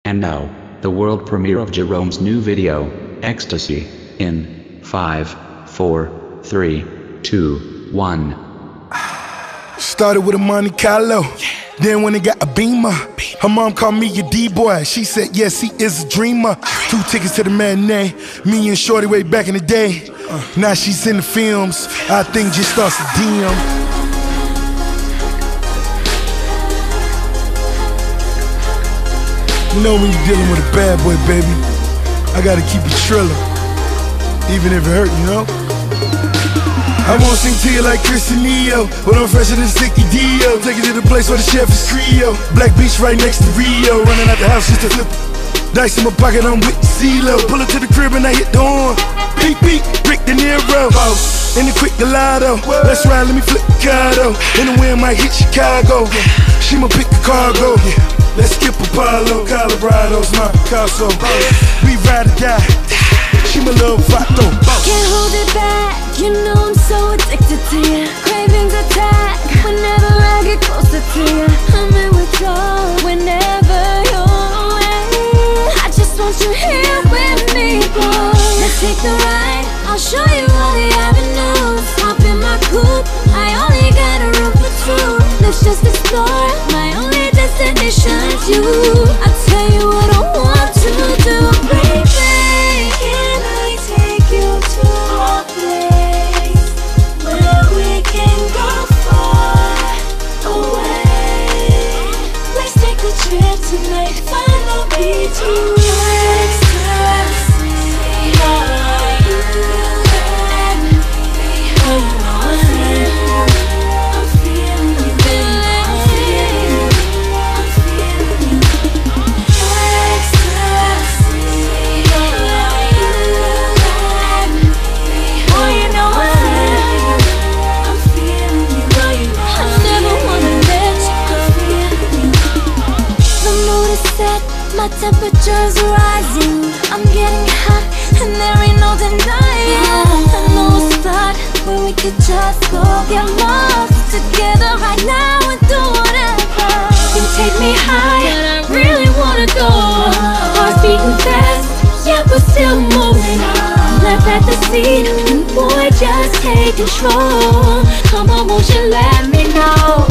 And now, the world premiere of Jerome's new video, Ecstasy, in 5, 4, 3, 2, 1. Started with a Monte Carlo, then when it got a Beamer. Her mom called me a D-boy, she said yes, he is a dreamer. 2 tickets to the matinee, me and Shorty way back in the day. Now she's in the films, I think just starts to dim. You know when you're dealing with a bad boy, baby, I gotta keep it trillin', even if it hurt, you know? I won't sing to you like Chris and Neo, but I'm fresher than Sticky Dio. Take it to the place where the chef is Creole. Black Beach right next to Rio. Running out the house just to flip dice in my pocket, I'm with the CeeLo. Pull up to the crib and I hit the horn. Beep, beep, Rick De Niro. In the quick gelato. Let's ride, let me flip the cardo. In the wind might hit Chicago. She ma pick the cargo. Let's skip Apollo. Colorado's my Picasso. We ride or die. She my little vato. Can't hold it back, you know I'm so addicted to you. Cravings attack whenever I get closer to you. I'm in withdrawal whenever you're away. I just want you here with me, boy. Let's take the ride, I'll show you all the avenues. Hop in my coupe, I only got a room for 2. Let's just explore, my only destination's you. I'll tell you what I want to do, baby. Tonight, follow me to ecstasy. Are you let me? Oh, you know I'm feeling you. I'm feeling you. Ecstasy. Are you let me? Oh, you know I'm feeling you. I never wanna let you go. The mood is set, my temperature's rising. I'm getting hot, and there ain't no denying. I know a spot where we could just go get lost together right now and do whatever. You take me high, and I really wanna go. Heart's beating fast, yeah, we're still moving. Left at the scene, and boy, just take control. Come on, won't you let me know?